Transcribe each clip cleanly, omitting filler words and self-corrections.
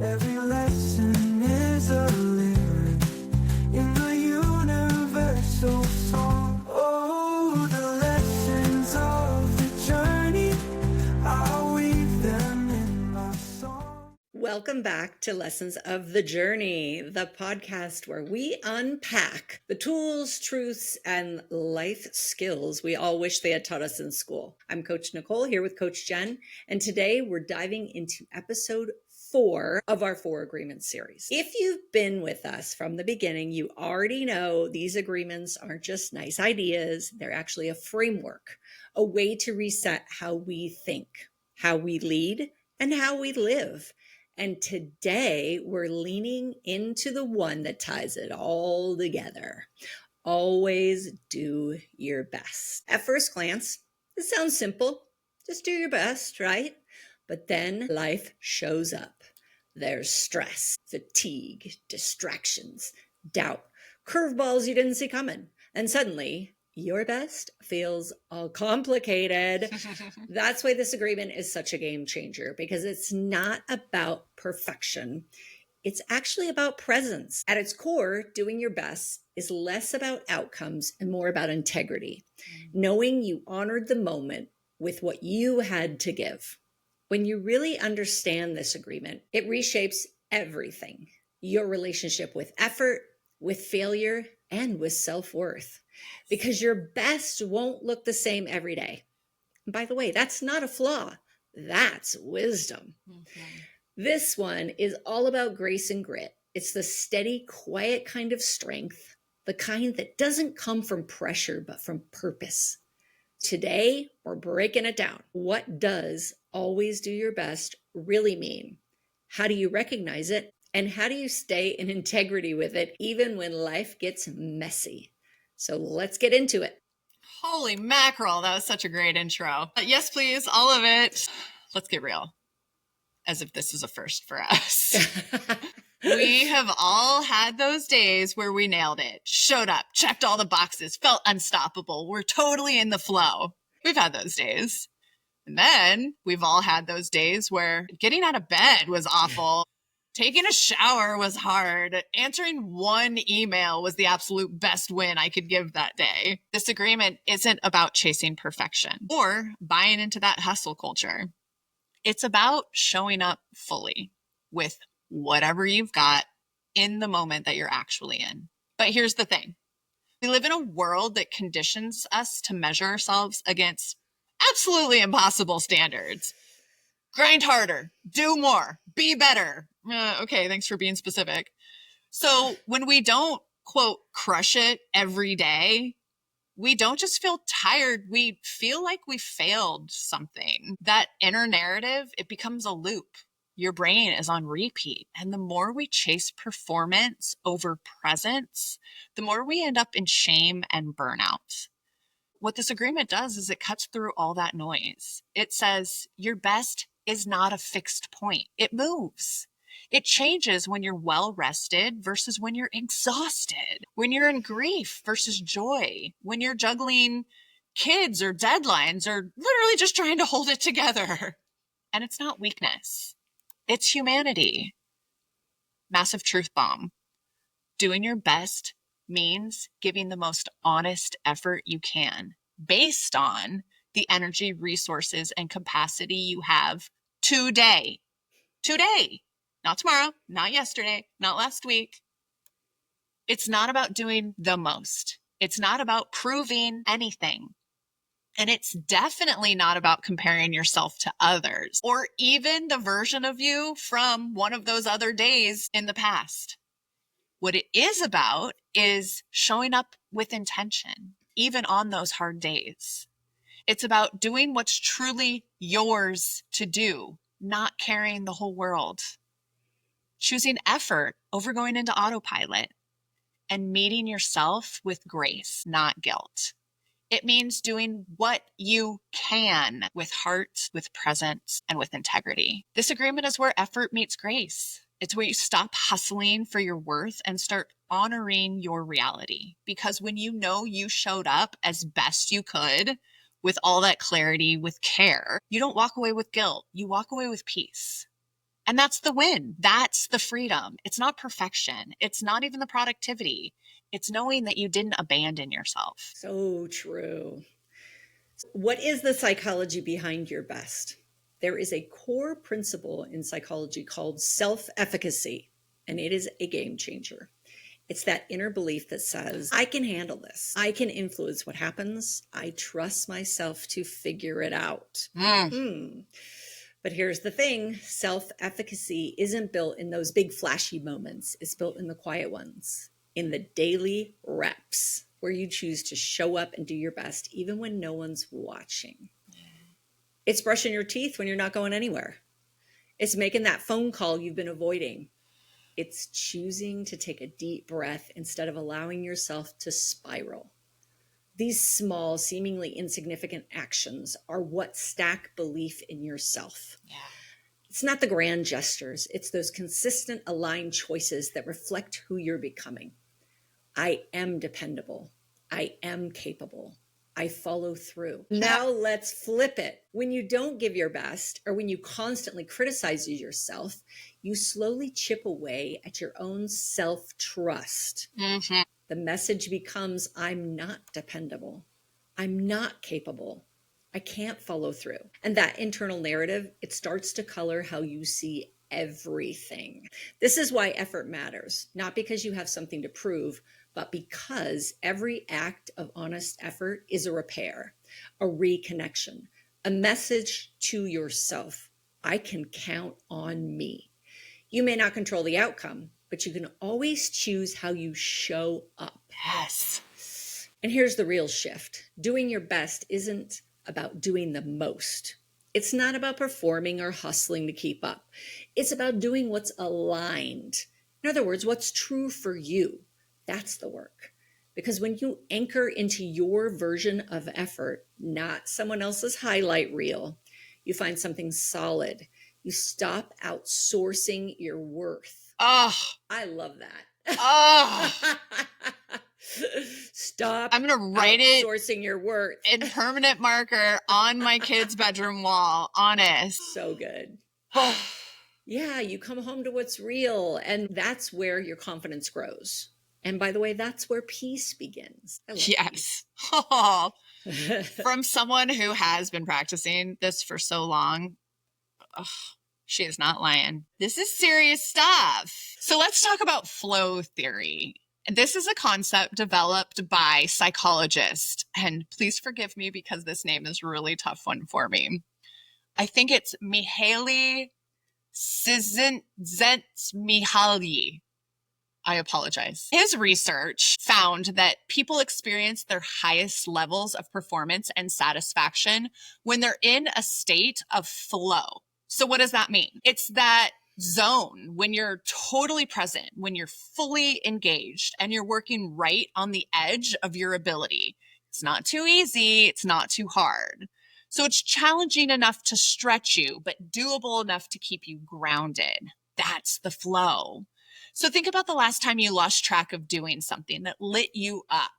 Every lesson is a lyric in the universal song. Oh, the lessons of the journey, I'll weave them in my song. Welcome back to Lessons of the Journey, the podcast where we unpack the tools, truths, and life skills we all wish they had taught us in school. I'm Coach Nicole here with Coach Jen, and today we're diving into episode 4 of our 4 agreements series. If you've been with us from the beginning, you already know these agreements aren't just nice ideas, they're actually a framework, a way to reset how we think, how we lead, and how we live. And today we're leaning into the one that ties it all together. Always do your best. At first glance, it sounds simple. Just do your best, right? But then life shows up. There's stress, fatigue, distractions, doubt, curveballs you didn't see coming. And suddenly, your best feels all complicated. That's why this agreement is such a game changer, because it's not about perfection. It's actually about presence. At its core, doing your best is less about outcomes and more about integrity, knowing you honored the moment with what you had to give. When you really understand this agreement, it reshapes everything: your relationship with effort, with failure, and with self-worth. Because your best won't look the same every day. And by the way, that's not a flaw. That's wisdom. This one is all about grace and grit. It's the steady, quiet kind of strength, the kind that doesn't come from pressure, but from purpose. Today, we're breaking it down. What does always do your best really mean? How do you recognize it? And how do you stay in integrity with it even when life gets messy? So let's get into it. Holy mackerel, that was such a great intro. Yes, please, all of it. Let's get real. As if this is a first for us. We have all had those days where we nailed it, showed up, checked all the boxes, felt unstoppable. We're totally in the flow. We've had those days. And then we've all had those days where getting out of bed was awful. Taking a shower was hard. Answering one email was the absolute best win I could give that day. This agreement isn't about chasing perfection or buying into that hustle culture. It's about showing up fully with whatever you've got in the moment that you're actually in. But here's the thing. We live in a world that conditions us to measure ourselves against absolutely impossible standards. Grind harder, do more, be better. Okay, thanks for being specific. So when we don't, quote, crush it every day, we don't just feel tired, we feel like we failed something. That inner narrative, it becomes a loop. Your brain is on repeat. And the more we chase performance over presence, the more we end up in shame and burnout. What this agreement does is it cuts through all that noise. It says your best is not a fixed point. It moves. It changes when you're well rested versus when you're exhausted, when you're in grief versus joy, when you're juggling kids or deadlines or literally just trying to hold it together. And it's not weakness. It's humanity. Massive truth bomb. Doing your best means giving the most honest effort you can based on the energy, resources, and capacity you have today. Today. Not tomorrow, not yesterday, not last week. It's not about doing the most. It's not about proving anything. And it's definitely not about comparing yourself to others or even the version of you from one of those other days in the past. What it is about is showing up with intention, even on those hard days. It's about doing what's truly yours to do, not carrying the whole world. Choosing effort over going into autopilot, and meeting yourself with grace, not guilt. It means doing what you can with heart, with presence, and with integrity. This agreement is where effort meets grace. It's where you stop hustling for your worth and start honoring your reality. Because when you know you showed up as best you could with all that clarity, with care, you don't walk away with guilt. You walk away with peace. And that's the win. That's the freedom. It's not perfection. It's not even the productivity. It's knowing that you didn't abandon yourself. So true. What is the psychology behind your best? There is a core principle in psychology called self-efficacy, and it is a game changer. It's that inner belief that says, I can handle this. I can influence what happens. I trust myself to figure it out. But here's the thing, self-efficacy isn't built in those big flashy moments. It's built in the quiet ones, in the daily reps where you choose to show up and do your best, even when no one's watching. It's brushing your teeth when you're not going anywhere. It's making that phone call you've been avoiding. It's choosing to take a deep breath instead of allowing yourself to spiral. These small, seemingly insignificant actions are what stack belief in yourself. Yeah. It's not the grand gestures. It's those consistent, aligned choices that reflect who you're becoming. I am dependable. I am capable. I follow through. Now let's flip it. When you don't give your best, or when you constantly criticize yourself, you slowly chip away at your own self-trust. The message becomes, I'm not dependable. I'm not capable. I can't follow through. And that internal narrative, it starts to color how you see everything. This is why effort matters, not because you have something to prove, but because every act of honest effort is a repair, a reconnection, a message to yourself. I can count on me. You may not control the outcome, but you can always choose how you show up. Yes. And here's the real shift. Doing your best isn't about doing the most. It's not about performing or hustling to keep up. It's about doing what's aligned. In other words, what's true for you. That's the work. Because when you anchor into your version of effort, not someone else's highlight reel, you find something solid. You stop outsourcing your worth. Oh, I love that. oh. Stop. I'm going to write it outsourcing your worth in permanent marker on my kid's bedroom wall. Honest. So good. Yeah, you come home to what's real, and that's where your confidence grows. And by the way, that's where peace begins. Yes. Oh, from someone who has been practicing this for so long, she is not lying. This is serious stuff. So let's talk about flow theory. This is a concept developed by psychologists, and please forgive me because this name is a really tough one for me. I think it's Mihaly Csikszentmihalyi. I apologize. His research found that people experience their highest levels of performance and satisfaction when they're in a state of flow. So what does that mean? It's that zone when you're totally present, when you're fully engaged and you're working right on the edge of your ability. It's not too easy. It's not too hard. So it's challenging enough to stretch you, but doable enough to keep you grounded. That's the flow. So think about the last time you lost track of doing something that lit you up.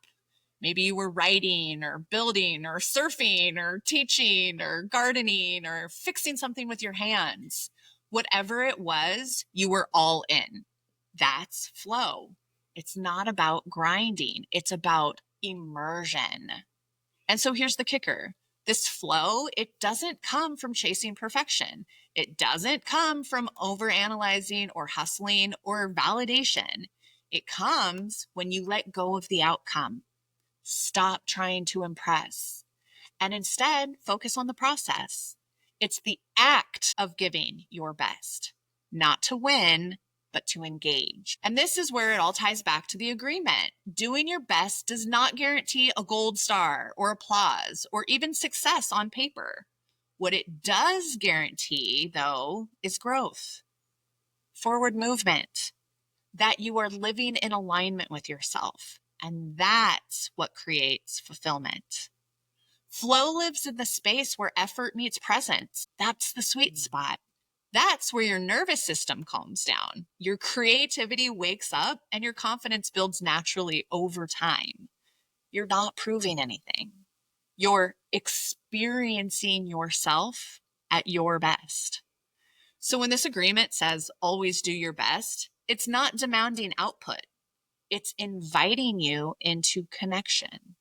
Maybe you were writing or building or surfing or teaching or gardening or fixing something with your hands. Whatever it was, you were all in. That's flow. It's not about grinding. It's about immersion. And so here's the kicker. This flow, it doesn't come from chasing perfection. It doesn't come from overanalyzing or hustling or validation. It comes when you let go of the outcome. Stop trying to impress and instead focus on the process. It's the act of giving your best, not to win, but to engage. And this is where it all ties back to the agreement. Doing your best does not guarantee a gold star or applause or even success on paper. What it does guarantee, though, is growth, forward movement, that you are living in alignment with yourself. And that's what creates fulfillment. Flow lives in the space where effort meets presence. That's the sweet spot. That's where your nervous system calms down. Your creativity wakes up and your confidence builds naturally over time. You're not proving anything. You're experiencing yourself at your best. So when this agreement says always do your best, it's not demanding output. It's inviting you into connection.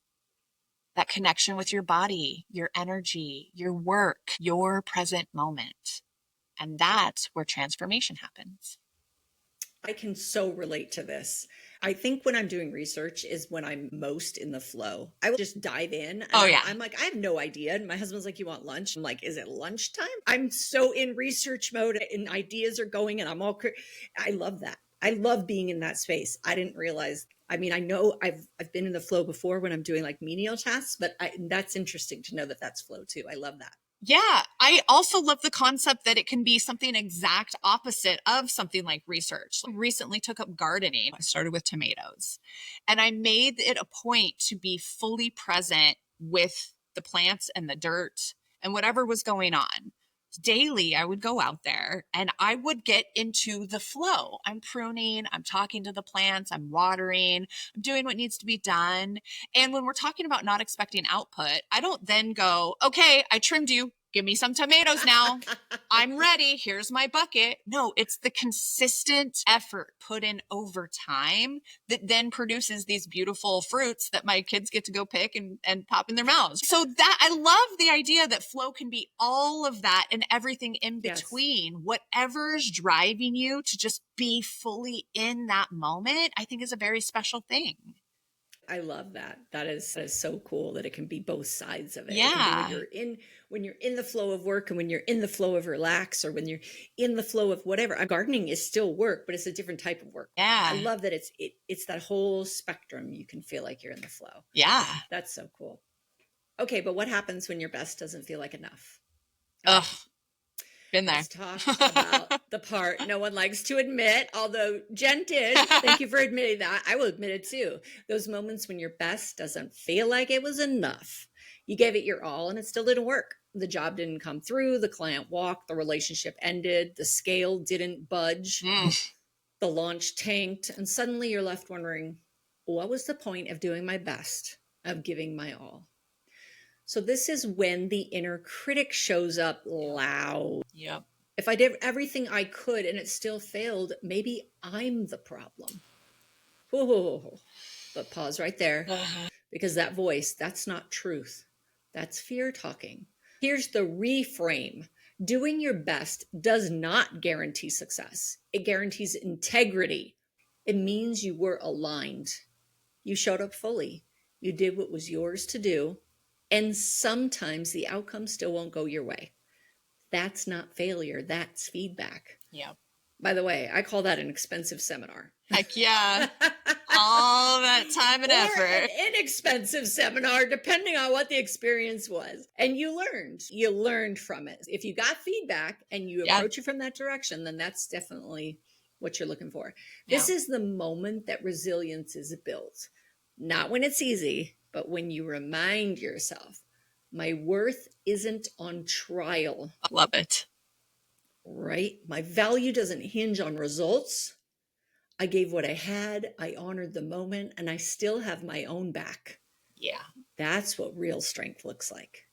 That connection with your body, your energy, your work, your present moment. And that's where transformation happens. I can so relate to this. I think when I'm doing research is when I'm most in the flow. I will just dive in and I'm like, I have no idea. And my husband's like, you want lunch? I'm like, is it lunchtime? I'm so in research mode and ideas are going and I'm all, I love that. I love being in that space. I didn't realize, I mean, I know I've been in the flow before when I'm doing like menial tasks, but that's interesting to know that that's flow too. I love that. Yeah, I also love the concept that it can be something exact opposite of something like research. I recently took up gardening. I started with tomatoes and I made it a point to be fully present with the plants and the dirt and whatever was going on. Daily, I would go out there and I would get into the flow. I'm pruning, I'm talking to the plants, I'm watering, I'm doing what needs to be done. And when we're talking about not expecting output, I don't then go, okay, I trimmed you. Give me some tomatoes now. I'm ready. Here's my bucket. No, it's the consistent effort put in over time that then produces these beautiful fruits that my kids get to go pick and pop in their mouths. So that I love the idea that flow can be all of that and everything in between. Yes. Whatever's driving you to just be fully in that moment, I think is a very special thing. I love that. That is so cool that it can be both sides of it. Yeah. It can be when you're in the flow of work and when you're in the flow of relax or when you're in the flow of whatever. Gardening is still work, but it's a different type of work. Yeah. I love that it's that whole spectrum. You can feel like you're in the flow. Yeah. That's so cool. Okay, but what happens when your best doesn't feel like enough? Ugh. Been there. Let's talk about the part no one likes to admit, although Jen did. Thank you for admitting that. I will admit it too. Those moments when your best doesn't feel like it was enough. You gave it your all and it still didn't work. The job didn't come through. The client walked. The relationship ended. The scale didn't budge. The launch tanked. And suddenly you're left wondering, what was the point of doing my best, of giving my all? So this is when the inner critic shows up loud. Yep. If I did everything I could and it still failed, maybe I'm the problem. Whoa. But pause right there, because that voice, that's not truth. That's fear talking. Here's the reframe. Doing your best does not guarantee success. It guarantees integrity. It means you were aligned. You showed up fully. You did what was yours to do. And sometimes the outcome still won't go your way. That's not failure. That's feedback. Yeah. By the way, I call that an expensive seminar. Heck yeah. All that time and effort. An inexpensive seminar, depending on what the experience was. And you learned from it. If you got feedback and you approach it from that direction, then that's definitely what you're looking for. This is the moment that resilience is built. Not when it's easy, but when you remind yourself, my worth isn't on trial. I love it. Right? My value doesn't hinge on results. I gave what I had. I honored the moment, and I still have my own back. Yeah. That's what real strength looks like.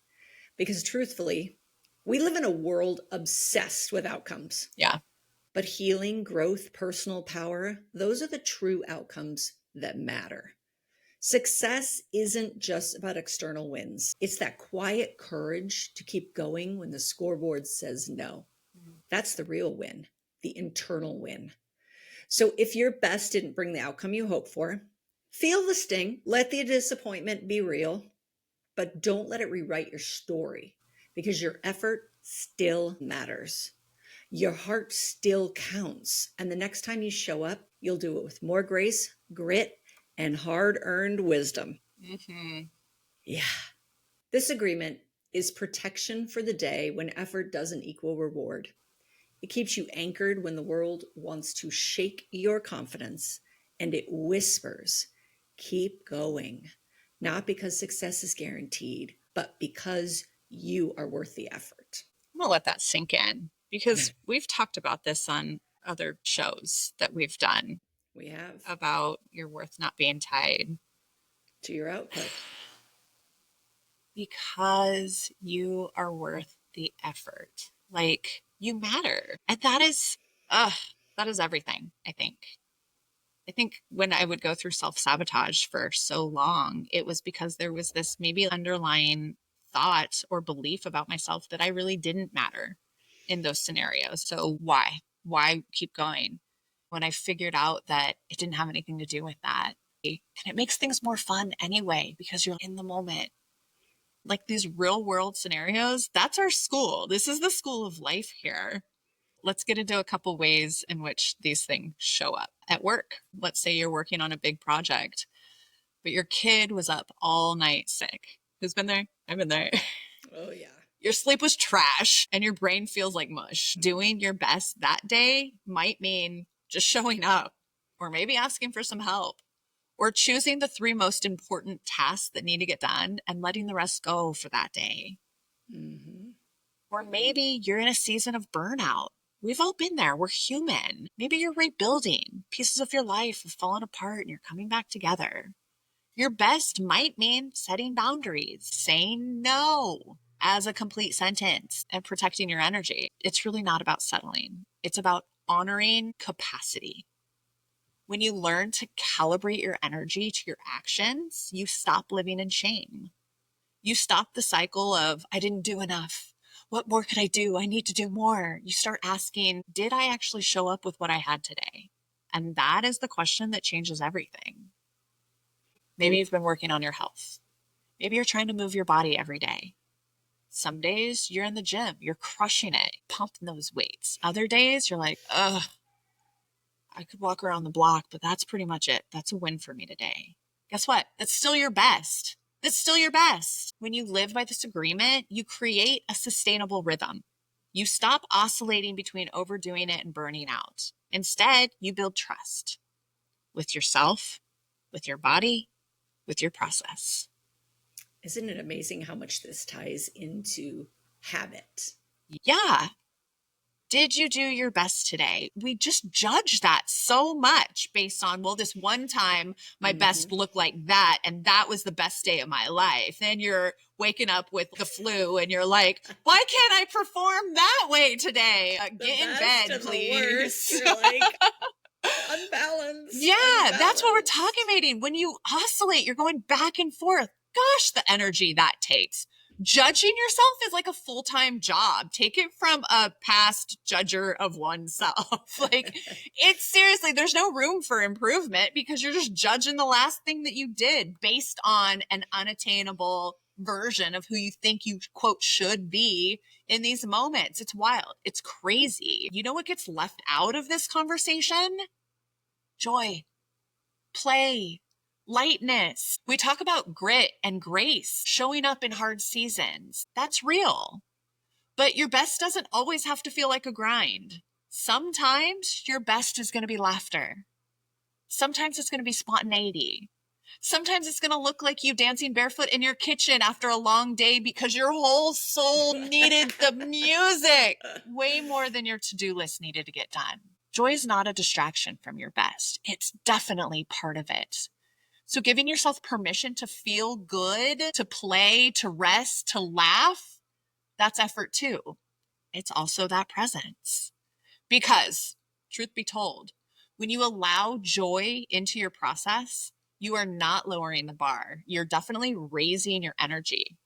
Because truthfully, we live in a world obsessed with outcomes. Yeah. But healing, growth, personal power, those are the true outcomes that matter. Success isn't just about external wins. It's that quiet courage to keep going when the scoreboard says no. That's the real win, the internal win. So if your best didn't bring the outcome you hoped for, feel the sting, let the disappointment be real, but don't let it rewrite your story because your effort still matters. Your heart still counts. And the next time you show up, you'll do it with more grace, grit, and hard-earned wisdom. Mm-hmm. Yeah. This agreement is protection for the day when effort doesn't equal reward. It keeps you anchored when the world wants to shake your confidence, and it whispers, keep going. Not because success is guaranteed, but because you are worth the effort. I'm going to let that sink in because we've talked about this on other shows that we've done. We have. About your worth not being tied to your output. Because you are worth the effort. Like You matter. And that is everything, I think. I think when I would go through self-sabotage for so long, it was because there was this maybe underlying thought or belief about myself that I really didn't matter in those scenarios. So why? Why keep going? When I figured out that it didn't have anything to do with that, and it makes things more fun anyway, because you're in the moment. Like these real world scenarios, that's our school. This is the school of life here. Let's get into a couple ways in which these things show up at work. Let's say you're working on a big project, but your kid was up all night sick. Who's been there? I've been there. Oh, yeah. Your sleep was trash and your brain feels like mush. Doing your best that day might mean just showing up, or maybe asking for some help, or choosing the 3 most important tasks that need to get done and letting the rest go for that day. Mm-hmm. Or maybe you're in a season of burnout. We've all been there. We're human. Maybe you're rebuilding. Pieces of your life have fallen apart and you're coming back together. Your best might mean setting boundaries, saying no as a complete sentence, and protecting your energy. It's really not about settling. It's about honoring capacity. When you learn to calibrate your energy to your actions, you stop living in shame. You stop the cycle of, I didn't do enough. What more could I do? I need to do more. You start asking, did I actually show up with what I had today? And that is the question that changes everything. Maybe you've been working on your health. Maybe you're trying to move your body every day. Some days you're in the gym, you're crushing it, pumping those weights. Other days you're like, ugh, I could walk around the block, but that's pretty much it. That's a win for me today. Guess what? That's still your best. That's still your best. When you live by this agreement, you create a sustainable rhythm. You stop oscillating between overdoing it and burning out. Instead, you build trust with yourself, with your body, with your process. Isn't it amazing how much this ties into habit? Yeah. Did you do your best today? We just judge that so much based on, well, this one time my best looked like that, and that was the best day of my life. Then you're waking up with the flu and you're like, why can't I perform that way today? Get in bed, please. You're like, unbalanced. Yeah, that's what we're talking about. When you oscillate, you're going back and forth. Gosh, the energy that takes. Judging yourself is like a full-time job. Take it from a past judger of oneself. Like, it's seriously, there's no room for improvement because you're just judging the last thing that you did based on an unattainable version of who you think you, quote, should be in these moments. It's wild. It's crazy. You know what gets left out of this conversation? Joy, play, lightness. We talk about grit and grace, showing up in hard seasons. That's real. But your best doesn't always have to feel like a grind. Sometimes your best is going to be laughter. Sometimes it's going to be spontaneity. Sometimes it's going to look like you dancing barefoot in your kitchen after a long day because your whole soul needed the music way more than your to-do list needed to get done. Joy is not a distraction from your best. It's definitely part of it. So giving yourself permission to feel good, to play, to rest, to laugh, that's effort too. It's also that presence. Because, truth be told, when you allow joy into your process, you are not lowering the bar. You're definitely raising your energy.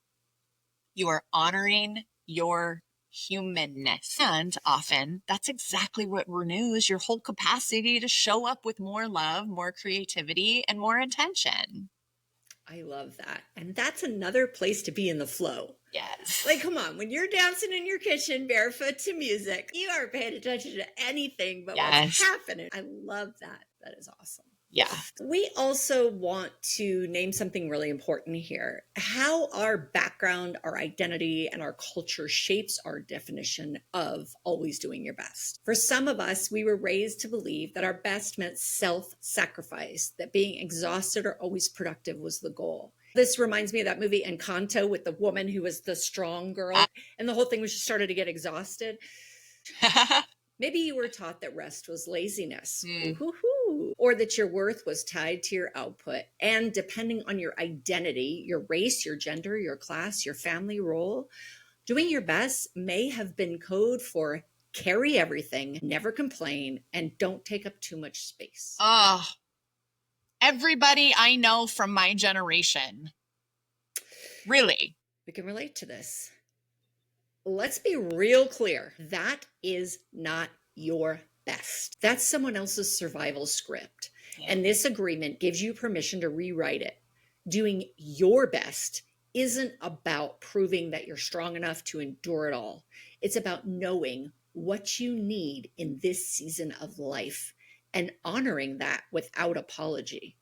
You are honoring your humanness. And often that's exactly what renews your whole capacity to show up with more love, more creativity, and more intention. I love that. And that's another place to be in the flow. Yes. Like, come on, when you're dancing in your kitchen barefoot to music, you aren't paying attention to anything but what's happening. I love that. That is awesome. Yeah. We also want to name something really important here. How our background, our identity, and our culture shapes our definition of always doing your best. For some of us, we were raised to believe that our best meant self-sacrifice, that being exhausted or always productive was the goal. This reminds me of that movie Encanto with the woman who was the strong girl, and the whole thing was she started to get exhausted. Maybe you were taught that rest was laziness, or that your worth was tied to your output. And depending on your identity, your race, your gender, your class, your family role, doing your best may have been code for carry everything, never complain, and don't take up too much space. Oh, everybody I know from my generation. Really. We can relate to this. Let's be real clear. That is not your best. That's someone else's survival script. Yeah. And this agreement gives you permission to rewrite it. Doing your best isn't about proving that you're strong enough to endure it all. It's about knowing what you need in this season of life and honoring that without apology.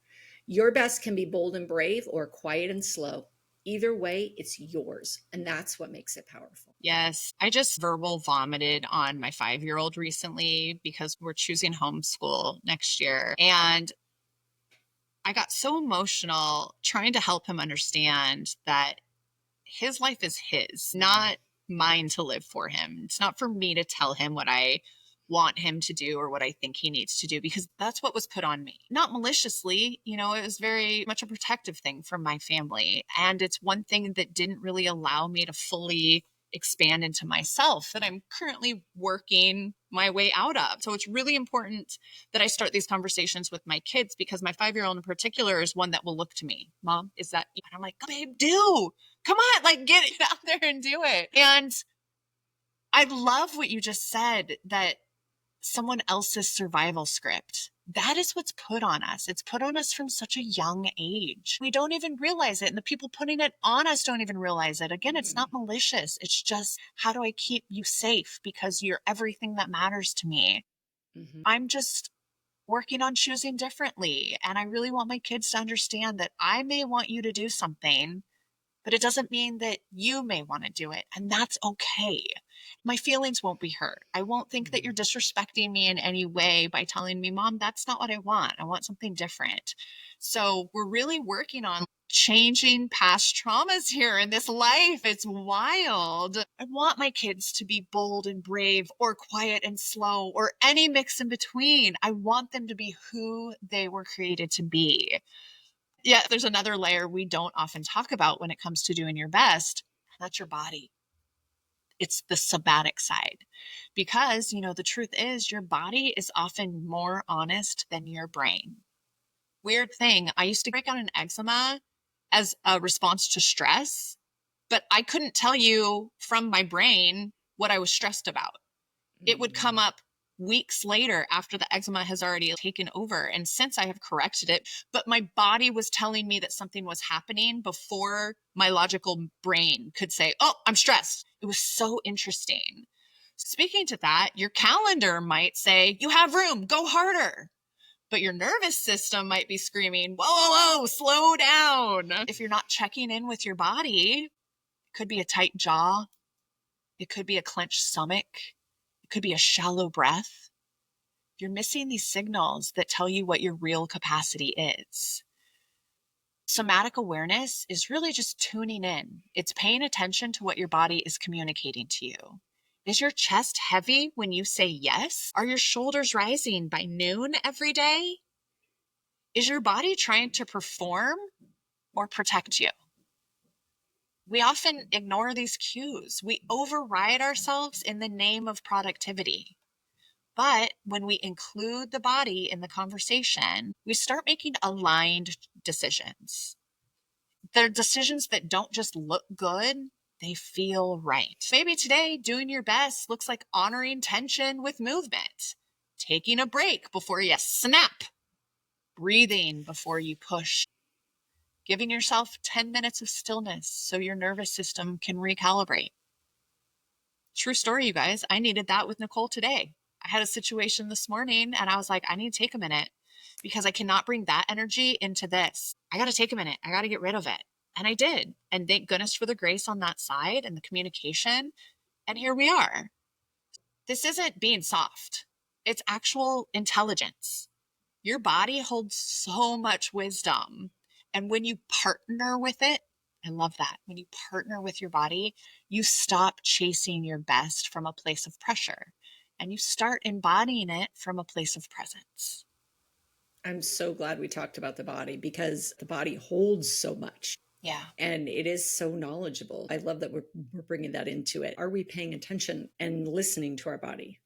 Your best can be bold and brave or quiet and slow. Either way, it's yours. And that's what makes it powerful. Yes. I just verbal vomited on my 5-year-old recently because we're choosing homeschool next year. And I got so emotional trying to help him understand that his life is his, not mine to live for him. It's not for me to tell him what I want him to do or what I think he needs to do, because that's what was put on me. Not maliciously, it was very much a protective thing from my family. And it's one thing that didn't really allow me to fully expand into myself that I'm currently working my way out of. So it's really important that I start these conversations with my kids, because my 5-year-old in particular is one that will look to me. Mom, is that, and I'm like, babe, do. Come on, get it out there and do it. And I love what you just said, that someone else's survival script. That is what's put on us. It's put on us from such a young age. We don't even realize it. And the people putting it on us don't even realize it. Again, it's not malicious. It's just, how do I keep you safe? Because you're everything that matters to me. Mm-hmm. I'm just working on choosing differently. And I really want my kids to understand that I may want you to do something, but it doesn't mean that you may want to do it. And that's okay. My feelings won't be hurt. I won't think that you're disrespecting me in any way by telling me, Mom, that's not what I want. I want something different. So we're really working on changing past traumas here in this life. It's wild. I want my kids to be bold and brave, or quiet and slow, or any mix in between. I want them to be who they were created to be. Yeah, there's another layer we don't often talk about when it comes to doing your best. That's your body. It's the somatic side. Because, the truth is, your body is often more honest than your brain. Weird thing, I used to break out an eczema as a response to stress, but I couldn't tell you from my brain what I was stressed about. It would come up weeks later after the eczema has already taken over. And since I have corrected it, but my body was telling me that something was happening before my logical brain could say, oh, I'm stressed. It was so interesting. Speaking to that, your calendar might say, you have room, go harder. But your nervous system might be screaming, whoa, whoa, whoa, slow down. If you're not checking in with your body, it could be a tight jaw. It could be a clenched stomach. It could be a shallow breath. You're missing these signals that tell you what your real capacity is. Somatic awareness is really just tuning in. It's paying attention to what your body is communicating to you. Is your chest heavy when you say yes? Are your shoulders rising by noon every day? Is your body trying to perform or protect you? We often ignore these cues. We override ourselves in the name of productivity. But when we include the body in the conversation, we start making aligned decisions. They're decisions that don't just look good, they feel right. Maybe today, doing your best looks like honoring tension with movement, taking a break before you snap, breathing before you push, giving yourself 10 minutes of stillness so your nervous system can recalibrate. True story, you guys. I needed that with Nicole today. I had a situation this morning and I was like, I need to take a minute because I cannot bring that energy into this. I got to take a minute. I got to get rid of it. And I did. And thank goodness for the grace on that side and the communication. And here we are. This isn't being soft. It's actual intelligence. Your body holds so much wisdom. And when you partner with it, I love that. When you partner with your body, you stop chasing your best from a place of pressure and you start embodying it from a place of presence. I'm so glad we talked about the body, because the body holds so much. Yeah. And it is so knowledgeable. I love that we're bringing that into it. Are we paying attention and listening to our body?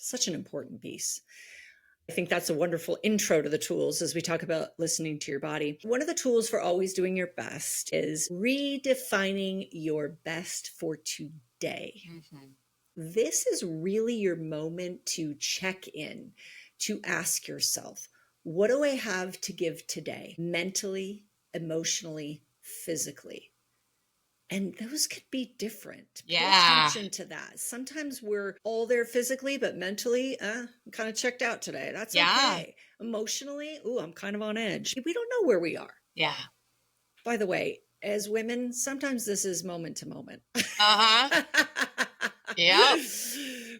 Such an important piece. I think that's a wonderful intro to the tools as we talk about listening to your body. One of the tools for always doing your best is redefining your best for today. Mm-hmm. This is really your moment to check in, to ask yourself, what do I have to give today? Mentally, emotionally, physically. And those could be different. Pay Yeah. attention to that. Sometimes we're all there physically, but mentally, I'm kind of checked out today. That's Yeah. okay. Emotionally, I'm kind of on edge. We don't know where we are. Yeah. By the way, as women, sometimes this is moment to moment. Uh-huh. Yep.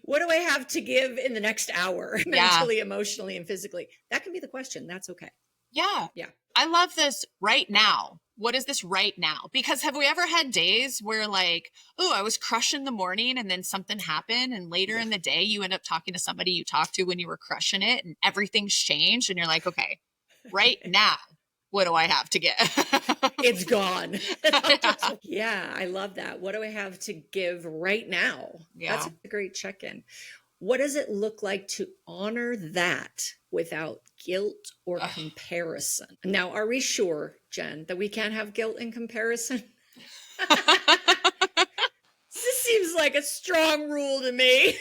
What do I have to give in the next hour, Yeah. mentally, emotionally, and physically? That can be the question. That's okay. Yeah. Yeah. I love this right now. What is this right now? Because have we ever had days where like, oh, I was crushing the morning and then something happened and later in the day you end up talking to somebody you talked to when you were crushing it and everything's changed and you're like, okay, right now, what do I have to get? It's gone. Yeah, I love that. What do I have to give right now? Yeah. That's a great check-in. What does it look like to honor that without guilt or comparison? Now, are we sure, Jen, that we can't have guilt and comparison? This seems like a strong rule to me.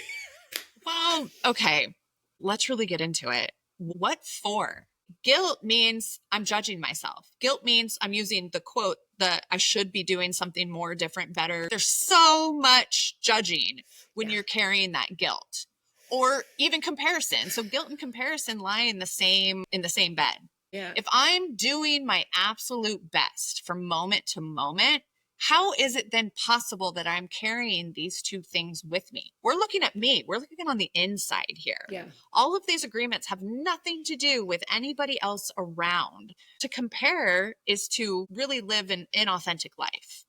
Well, okay, let's really get into it. What for? Guilt means I'm judging myself. Guilt means I'm using the quote that I should be doing something more, different, better. There's so much judging when you're carrying that guilt, or even comparison. So guilt and comparison lie in the same bed. Yeah. If I'm doing my absolute best from moment to moment, how is it then possible that I'm carrying these two things with me? We're looking at me. We're looking on the inside here. Yeah. All of these agreements have nothing to do with anybody else around. To compare is to really live an inauthentic life.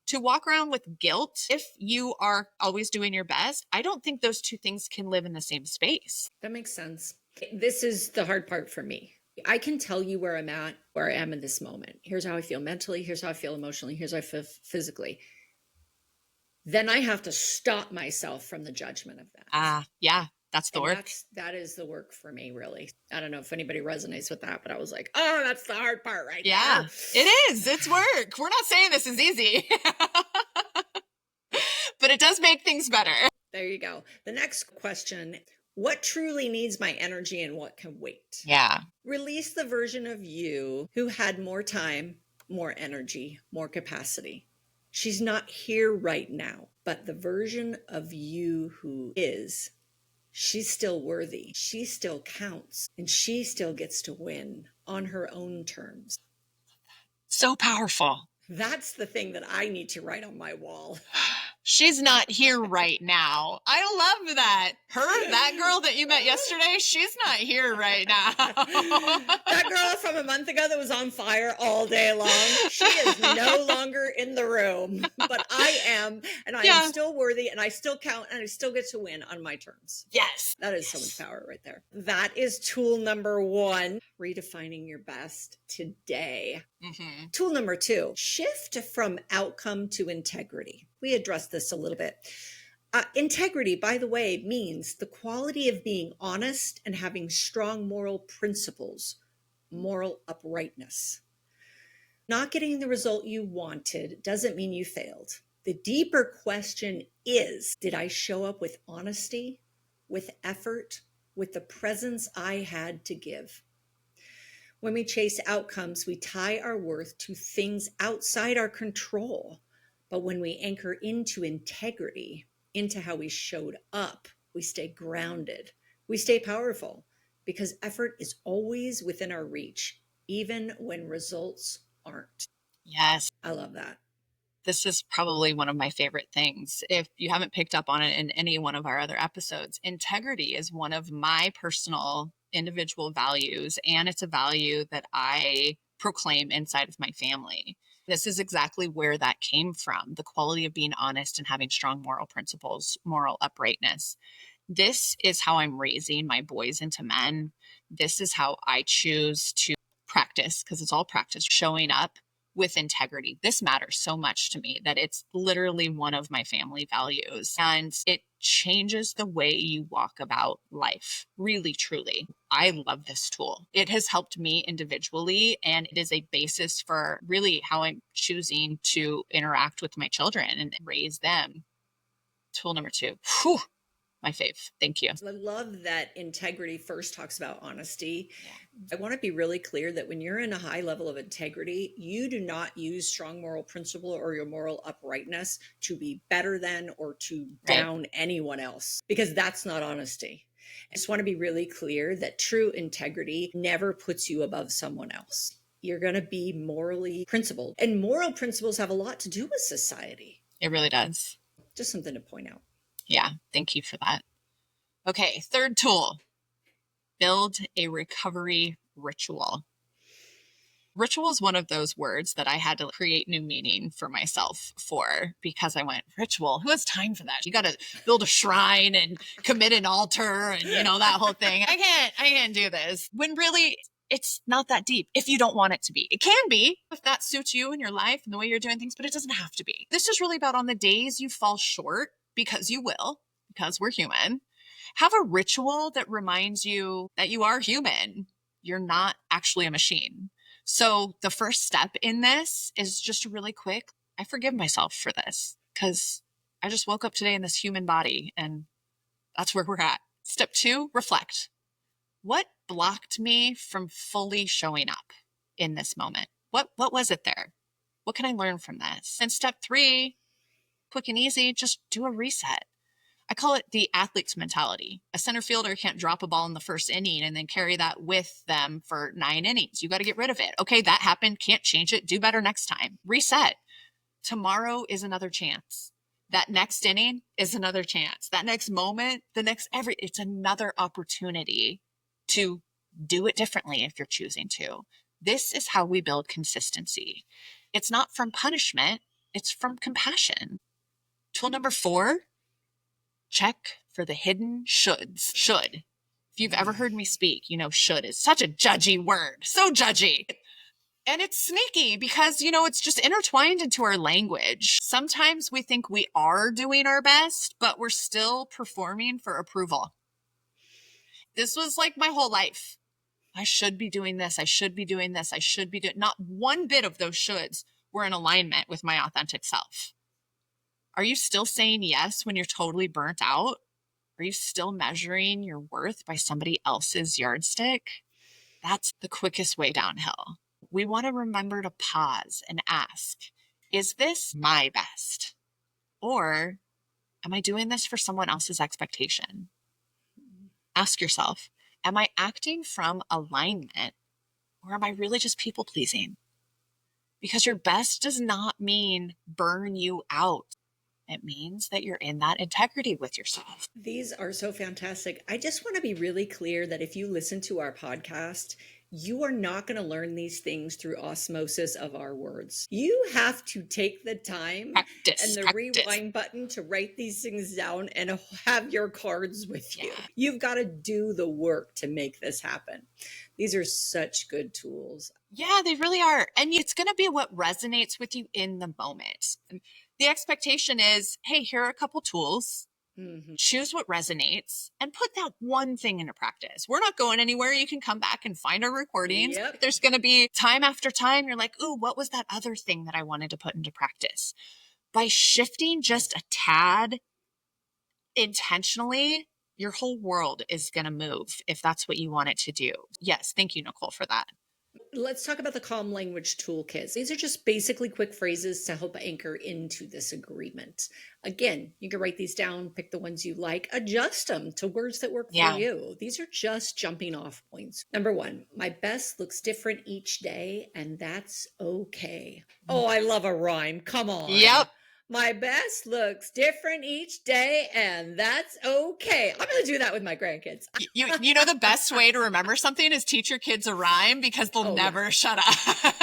To walk around with guilt, if you are always doing your best, I don't think those two things can live in the same space. That makes sense. This is the hard part for me. I can tell you where I'm at, where I am in this moment. Here's how I feel mentally. Here's how I feel emotionally. Here's how I feel physically. Then I have to stop myself from the judgment of that. Yeah, that's the work. That is the work for me, really. I don't know if anybody resonates with that, but I was like, oh, that's the hard part right there. Yeah, it is. It's work. We're not saying this is easy, but it does make things better. There you go. The next question. What truly needs my energy and what can wait? Yeah. Release the version of you who had more time, more energy, more capacity. She's not here right now, but the version of you who is, she's still worthy. She still counts, and she still gets to win on her own terms. So powerful. That's the thing that I need to write on my wall. She's not here right now. I love that. That girl that you met yesterday, she's not here right now. That girl from a month ago that was on fire all day long, she is no longer in the room, but I am, and I am still worthy, and I still count, and I still get to win on my terms. Yes. That is so much power right there. That is tool number 1, redefining your best today. Mm-hmm. Tool number 2, shift from outcome to integrity. We addressed this a little bit. Integrity, by the way, means the quality of being honest and having strong moral principles, moral uprightness. Not getting the result you wanted doesn't mean you failed. The deeper question is, did I show up with honesty, with effort, with the presence I had to give? When we chase outcomes, we tie our worth to things outside our control. But when we anchor into integrity, into how we showed up, we stay grounded. We stay powerful because effort is always within our reach, even when results aren't. Yes. I love that. This is probably one of my favorite things. If you haven't picked up on it in any one of our other episodes, integrity is one of my personal individual values, and it's a value that I proclaim inside of my family. This is exactly where that came from, the quality of being honest and having strong moral principles, moral uprightness. This is how I'm raising my boys into men. This is how I choose to practice, because it's all practice, showing up with integrity. This matters so much to me that it's literally one of my family values. And it changes the way you walk about life. Really, truly. I love this tool. It has helped me individually, and it is a basis for really how I'm choosing to interact with my children and raise them. Tool number 2. Whew, my fave. Thank you. I love that integrity first talks about honesty. Yeah. I want to be really clear that when you're in a high level of integrity, you do not use strong moral principle or your moral uprightness to be better than or to down anyone else, because that's not honesty. I just want to be really clear that true integrity never puts you above someone else. You're going to be morally principled, and moral principles have a lot to do with society. It really does. Just something to point out. Yeah, thank you for that. Okay, third tool, build a recovery ritual. Ritual is one of those words that I had to create new meaning for myself for, because I went, ritual, who has time for that? You got to build a shrine and commit an altar and, that whole thing. I can't do this. When really it's not that deep if you don't want it to be. It can be if that suits you and your life and the way you're doing things, but it doesn't have to be. This is really about on the days you fall short, because you will, because we're human. Have a ritual that reminds you that you are human. You're not actually a machine. So the first step in this is just really quick. I forgive myself for this because I just woke up today in this human body, and that's where we're at. Step 2, reflect. What blocked me from fully showing up in this moment? What was it there? What can I learn from this? And step 3, quick and easy, just do a reset. I call it the athlete's mentality. A center fielder can't drop a ball in the first inning and then carry that with them for 9 innings. You got to get rid of it. Okay, that happened. Can't change it. Do better next time. Reset. Tomorrow is another chance. That next inning is another chance. That next moment, it's another opportunity to do it differently if you're choosing to. This is how we build consistency. It's not from punishment. It's from compassion. Tool number 4, check for the hidden shoulds. Should. If you've ever heard me speak, should is such a judgy word. So judgy. And it's sneaky because, it's just intertwined into our language. Sometimes we think we are doing our best, but we're still performing for approval. This was like my whole life. I should be doing this. I should be doing this. I should be doing. Not one bit of those shoulds were in alignment with my authentic self. Are you still saying yes when you're totally burnt out? Are you still measuring your worth by somebody else's yardstick? That's the quickest way downhill. We want to remember to pause and ask, is this my best? Or am I doing this for someone else's expectation? Ask yourself, am I acting from alignment, or am I really just people pleasing? Because your best does not mean burn you out. It means that you're in that integrity with yourself. These are so fantastic. I just want to be really clear that if you listen to our podcast, you are not going to learn these things through osmosis of our words. You have to take the time and the rewind button to write these things down and have your cards with you. You've got to do the work to make this happen. These are such good tools. Yeah, they really are. And it's going to be what resonates with you in the moment. The expectation is, hey, here are a couple tools. Mm-hmm. Choose what resonates and put that one thing into practice. We're not going anywhere. You can come back and find our recordings. Yep. There's going to be time after time. You're like, ooh, what was that other thing that I wanted to put into practice? By shifting just a tad intentionally, your whole world is going to move if that's what you want it to do. Yes. Thank you, Nicole, for that. Let's talk about the Calm Language Toolkits. These are just basically quick phrases to help anchor into this agreement. Again, you can write these down, pick the ones you like, adjust them to words that work for you. These are just jumping off points. Number 1, my best looks different each day, and that's okay. Oh, I love a rhyme. Come on. Yep. My best looks different each day, and that's okay. I'm going to do that with my grandkids. You know the best way to remember something is teach your kids a rhyme because they'll never shut up.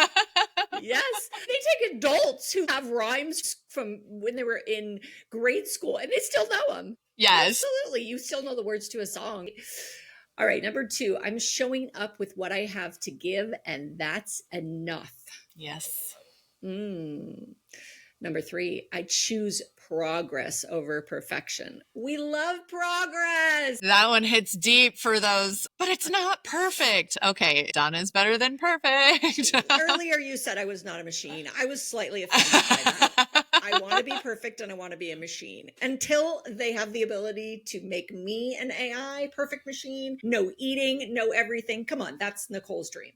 Yes. They take adults who have rhymes from when they were in grade school, and they still know them. Yes. Absolutely. You still know the words to a song. All right. Number 2, I'm showing up with what I have to give, and that's enough. Yes. Number 3, I choose progress over perfection. We love progress. That one hits deep for those, but it's not perfect. Okay, done is better than perfect. Earlier you said I was not a machine. I was slightly offended by that. I want to be perfect and I want to be a machine. Until they have the ability to make me an AI perfect machine, no eating, no everything. Come on, that's Nicole's dream.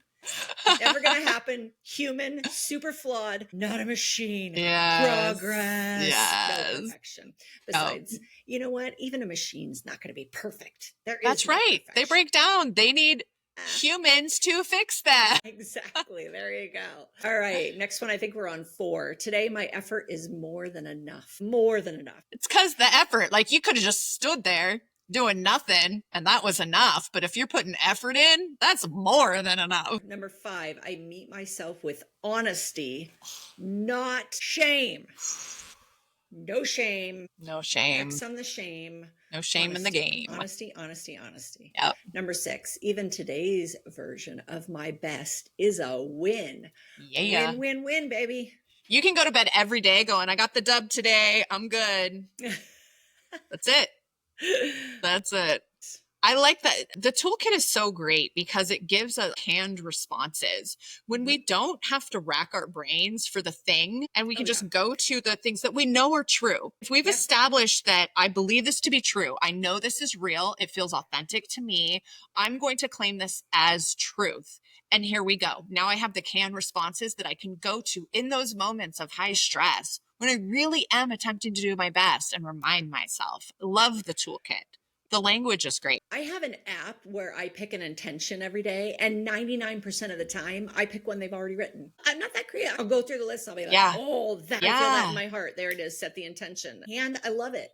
Never gonna happen. Human, super flawed, not a machine. Yes. Progress. Yes. No perfection. Besides, you know what? Even a machine's not gonna be perfect. There is That's no right. They perfection. break down. They need humans to fix that. Exactly. There you go. All right. Next one. I think we're on 4. Today, my effort is more than enough. More than enough. It's because the effort, like you could have just stood there doing nothing and that was enough. But if you're putting effort in, that's more than enough. Number 5, I meet myself with honesty, not shame. No shame. No shame. X on the shame. No shame in the game. Honesty, honesty, honesty. Yep. Number 6, even today's version of my best is a win. Yeah. Win, win, win, baby. You can go to bed every day going, I got the dub today. I'm good. That's it. That's it. I like that. The toolkit is so great because it gives us canned responses when we don't have to rack our brains for the thing and we can just go to the things that we know are true. If we've established that I believe this to be true, I know this is real, it feels authentic to me, I'm going to claim this as truth. And here we go. Now I have the canned responses that I can go to in those moments of high stress when I really am attempting to do my best and remind myself. Love the toolkit. The language is great. I have an app where I pick an intention every day, and 99% of the time, I pick one they've already written. I'm not that creative. I'll go through the list and I'll be like, oh, I feel that in my heart. There it is. Set the intention. And I love it.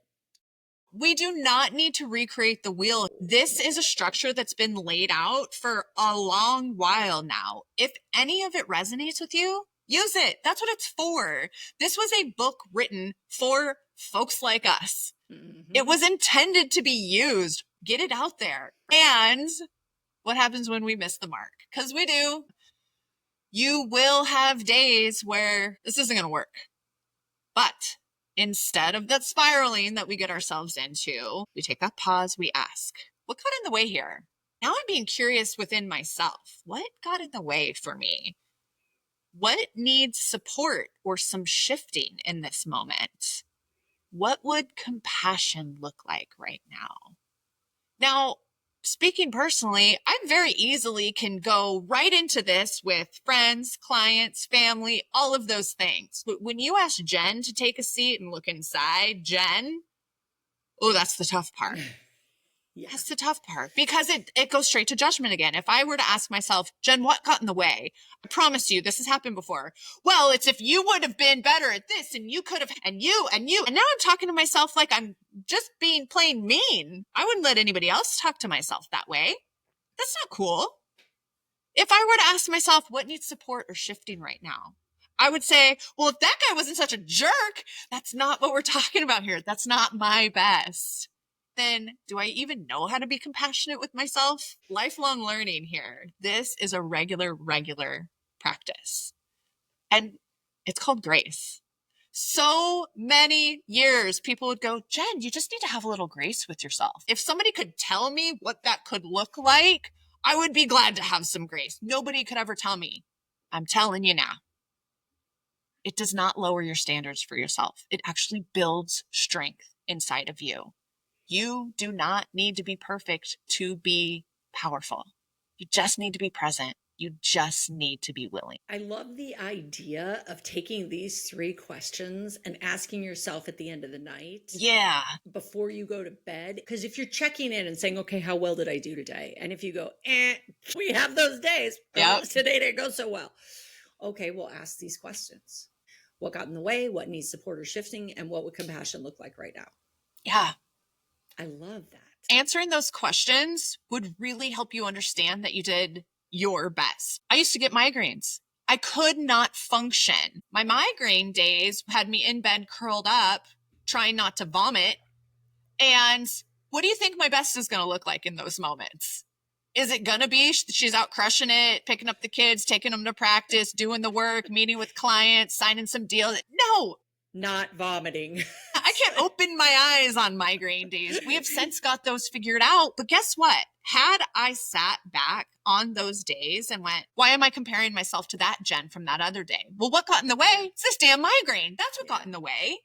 We do not need to recreate the wheel. This is a structure that's been laid out for a long while now. If any of it resonates with you, use it. That's what it's for. This was a book written for folks like us. Mm-hmm. It was intended to be used. Get it out there. And what happens when we miss the mark? Because we do. You will have days where this isn't going to work. But instead of that spiraling that we get ourselves into, we take that pause, we ask, what got in the way here? Now I'm being curious within myself. What got in the way for me? What needs support or some shifting in this moment? What would compassion look like right now? Now, speaking personally, I very easily can go right into this with friends, clients, family, all of those things. But when you ask Jen to take a seat and look inside, Jen, oh, that's the tough part. Yeah. That's the tough part because it goes straight to judgment again. If I were to ask myself, Jen, what got in the way? I promise you, this has happened before. Well, it's if you would have been better at this and you could have, and you. And now I'm talking to myself like I'm just being plain mean. I wouldn't let anybody else talk to myself that way. That's not cool. If I were to ask myself what needs support or shifting right now, I would say, well, if that guy wasn't such a jerk, that's not what we're talking about here. That's not my best. Then do I even know how to be compassionate with myself? Lifelong learning here. This is a regular practice. And it's called grace. So many years people would go, Jen, you just need to have a little grace with yourself. If somebody could tell me what that could look like, I would be glad to have some grace. Nobody could ever tell me. I'm telling you now. It does not lower your standards for yourself. It actually builds strength inside of you. You do not need to be perfect to be powerful. You just need to be present. You just need to be willing. I love the idea of taking these 3 questions and asking yourself at the end of the night. Yeah. Before you go to bed. Because if you're checking in and saying, okay, how well did I do today? And if you go, we have those days. Yep. Today didn't go so well. Okay, we'll ask these questions. What got in the way? What needs support or shifting? And what would compassion look like right now? Yeah. I love that. Answering those questions would really help you understand that you did your best. I used to get migraines. I could not function. My migraine days had me in bed curled up, trying not to vomit. And what do you think my best is going to look like in those moments? Is it going to be she's out crushing it, picking up the kids, taking them to practice, doing the work, meeting with clients, signing some deals? No, not vomiting. I can't open my eyes on migraine days. We have since got those figured out. But guess what? Had I sat back on those days and went, why am I comparing myself to that Jen from that other day? Well, what got in the way? It's this damn migraine. That's what got in the way.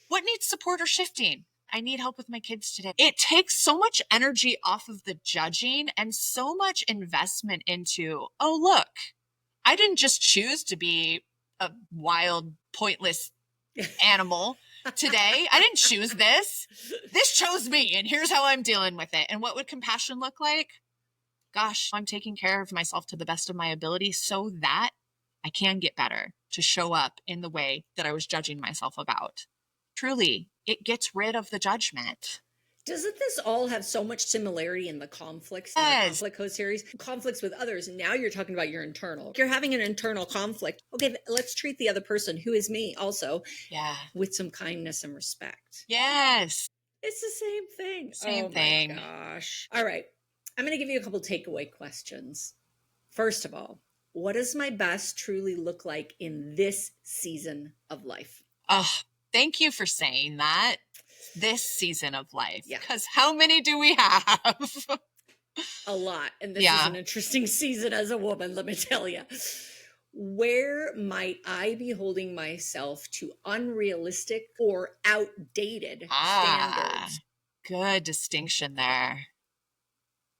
What needs support or shifting? I need help with my kids today. It takes so much energy off of the judging and so much investment into, oh, look, I didn't just choose to be a wild, pointless animal today. I didn't choose this. This chose me, and here's how I'm dealing with it. And what would compassion look like? Gosh, I'm taking care of myself to the best of my ability so that I can get better to show up in the way that I was judging myself about. Truly, it gets rid of the judgment. Doesn't this all have so much similarity in the conflicts in the conflict code series? Conflicts with others. Now you're talking about your internal. You're having an internal conflict. Okay, let's treat the other person, who is me also, with some kindness and respect. Yes. It's the same thing. Same thing. My gosh. All right. I'm going to give you a couple takeaway questions. First of all, what does my best truly look like in this season of life? Oh, thank you for saying that. This season of life. Yeah. Because how many do we have? A lot. And this is an interesting season as a woman, let me tell you. Where might I be holding myself to unrealistic or outdated standards? Good distinction there.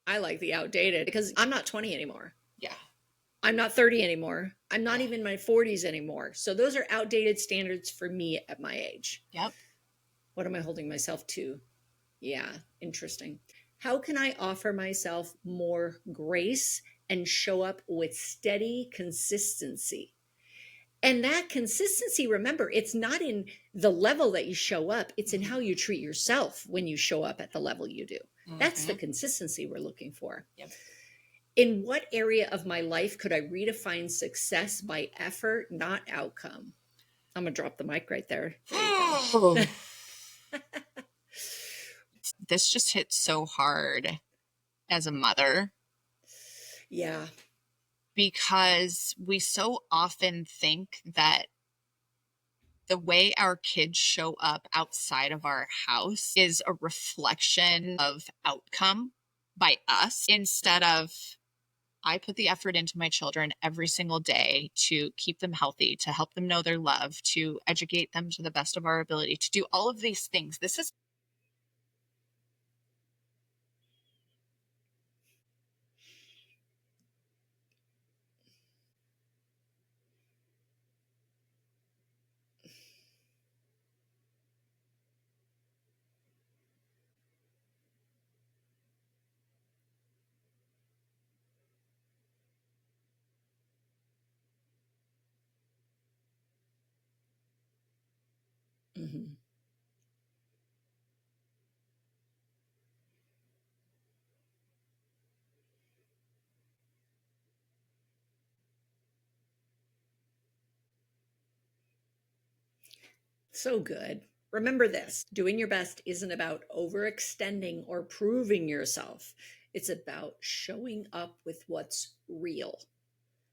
I like the outdated because I'm not 20 anymore. Yeah. I'm not 30 anymore. I'm not even in my 40s anymore. So those are outdated standards for me at my age. Yep. What am I holding myself to? Yeah, interesting. How can I offer myself more grace and show up with steady consistency? And that consistency, remember, it's not in the level that you show up. It's in how you treat yourself when you show up at the level you do. That's the consistency we're looking for. Yep. In what area of my life could I redefine success by effort, not outcome? I'm going to drop the mic right there. There you go. This just hits so hard as a mother. Yeah. Because we so often think that the way our kids show up outside of our house is a reflection of outcome by us, instead of I put the effort into my children every single day to keep them healthy, to help them know they're loved, to educate them to the best of our ability, to do all of these things. This is Mm-hmm. So good. Remember this, doing your best isn't about overextending or proving yourself. It's about showing up with what's real.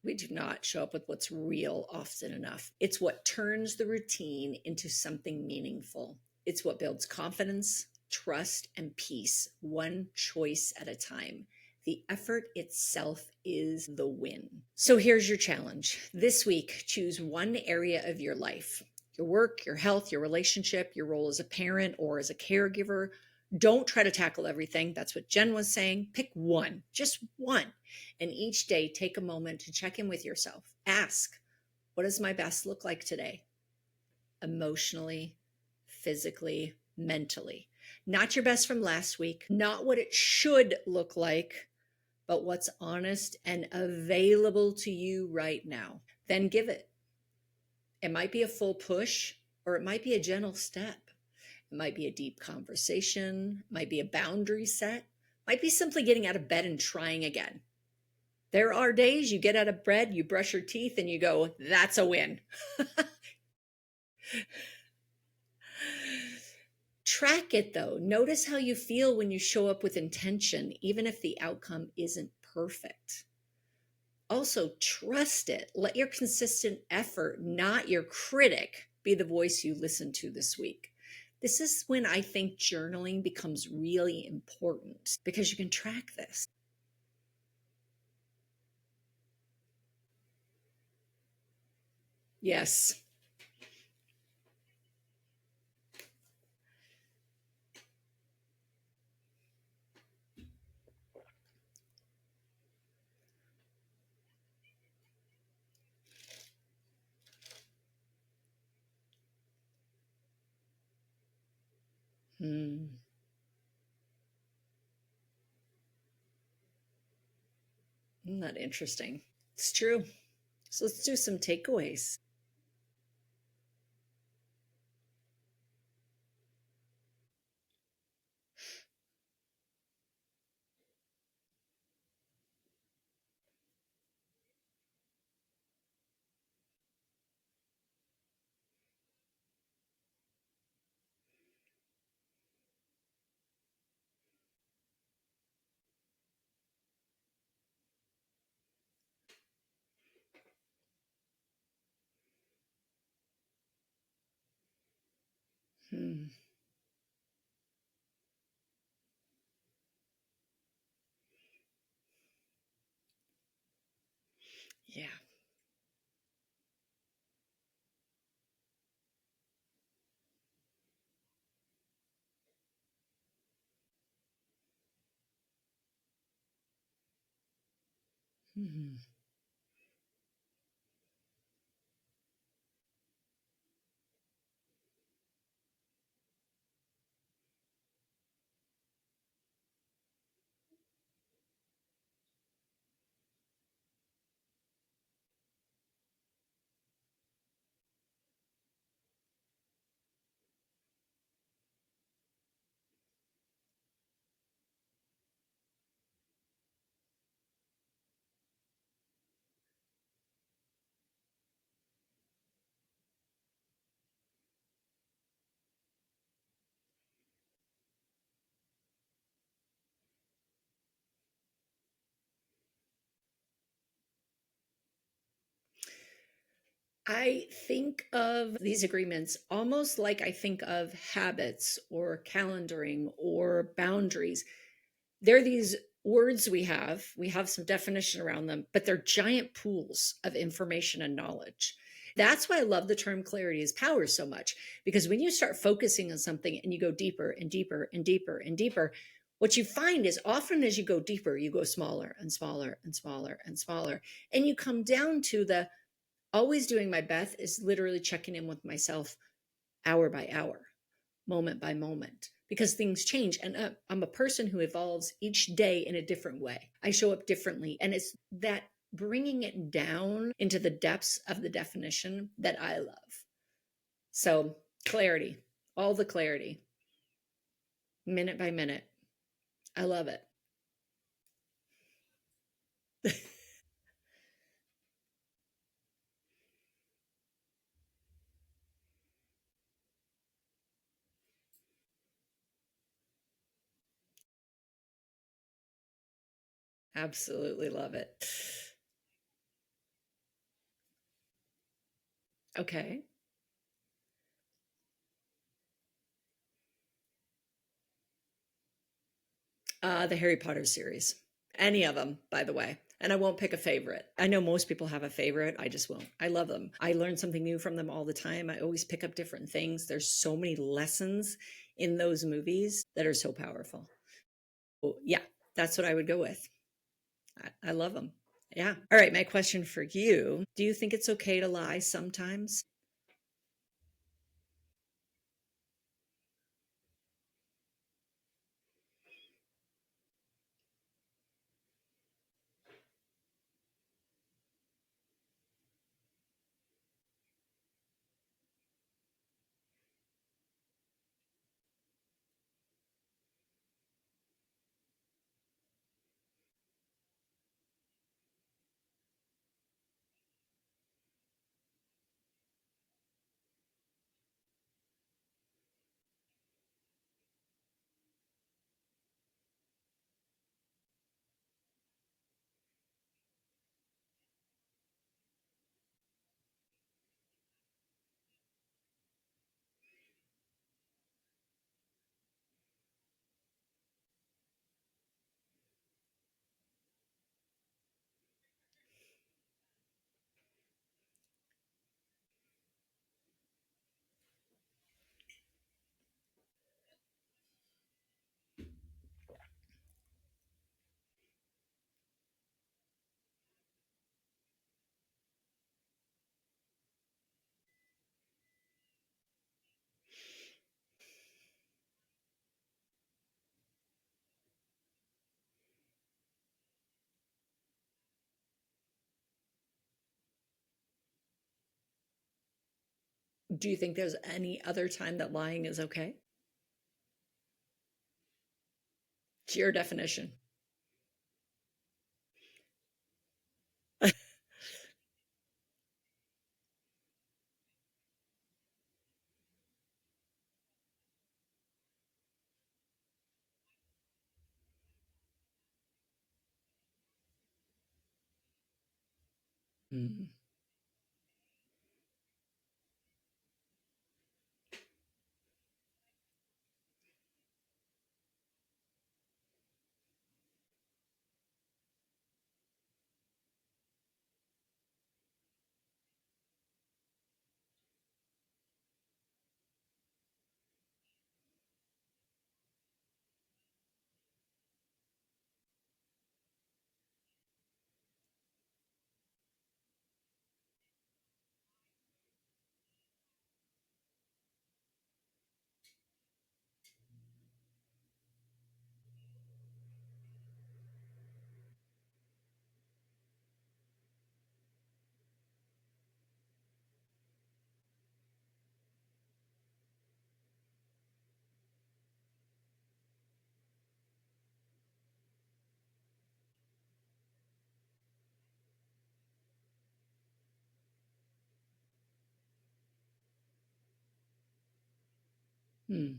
We do not show up with what's real often enough. It's what turns the routine into something meaningful. It's what builds confidence, trust, and peace, one choice at a time. The effort itself is the win. So here's your challenge. This week, choose one area of your life, your work, your health, your relationship, your role as a parent or as a caregiver. Don't try to tackle everything. That's what Jen was saying. Pick one, just one. And each day, take a moment to check in with yourself. Ask, what does my best look like today? Emotionally, physically, mentally. Not your best from last week, not what it should look like, but what's honest and available to you right now. Then give it. It might be a full push, or it might be a gentle step. It might be a deep conversation, might be a boundary set, might be simply getting out of bed and trying again. There are days you get out of bed, you brush your teeth, and you go, that's a win. Track it though. Notice how you feel when you show up with intention, even if the outcome isn't perfect. Also, trust it. Let your consistent effort, not your critic, be the voice you listen to this week. This is when I think journaling becomes really important because you can track this. Yes. Hmm. Isn't that interesting? It's true. So let's do some takeaways. Hmm. Yeah. Hmm. I think of these agreements almost like I think of habits or calendaring or boundaries. They're these words we have some definition around them, but they're giant pools of information and knowledge. That's why I love the term clarity is power so much, because when you start focusing on something and you go deeper and deeper and deeper and deeper, what you find is often as you go deeper, you go smaller and smaller and smaller and smaller. And you come down to the always doing my best is literally checking in with myself hour by hour, moment by moment, because things change. And I'm a person who evolves each day in a different way. I show up differently. And it's that bringing it down into the depths of the definition that I love. So, clarity, all the clarity, minute by minute. I love it. Absolutely love it. Okay. The Harry Potter series. Any of them, by the way. And I won't pick a favorite. I know most people have a favorite. I just won't. I love them. I learn something new from them all the time. I always pick up different things. There's so many lessons in those movies that are so powerful. Oh, yeah, that's what I would go with. I love them. Yeah. All right. My question for you. Do you think it's okay to lie sometimes? Do you think there's any other time that lying is okay? It's your definition. Mm. Mm.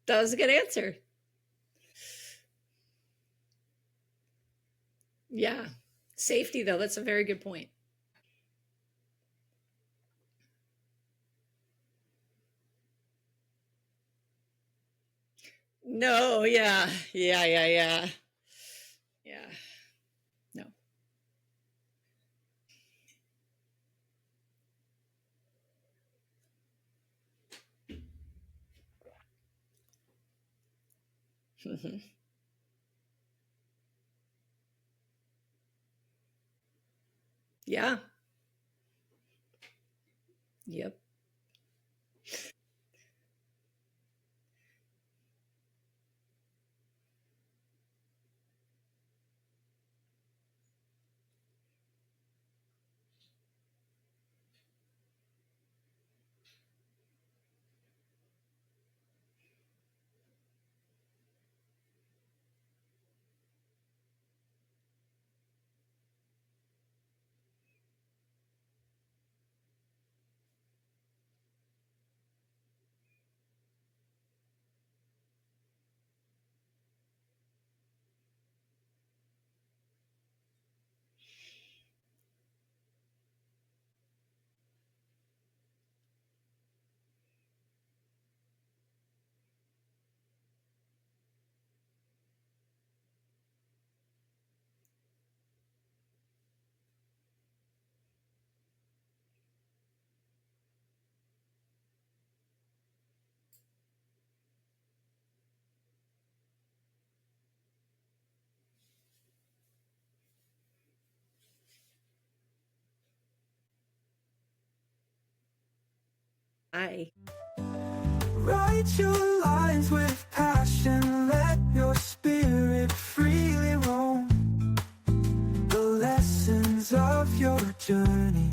That was a good answer. Yeah. Safety, though, that's a very good point. No, yeah. Yeah, yeah, yeah. Yeah. No. Mhm. Yeah. Yep. I. Write your lines with passion, let your spirit freely roam. The lessons of your journey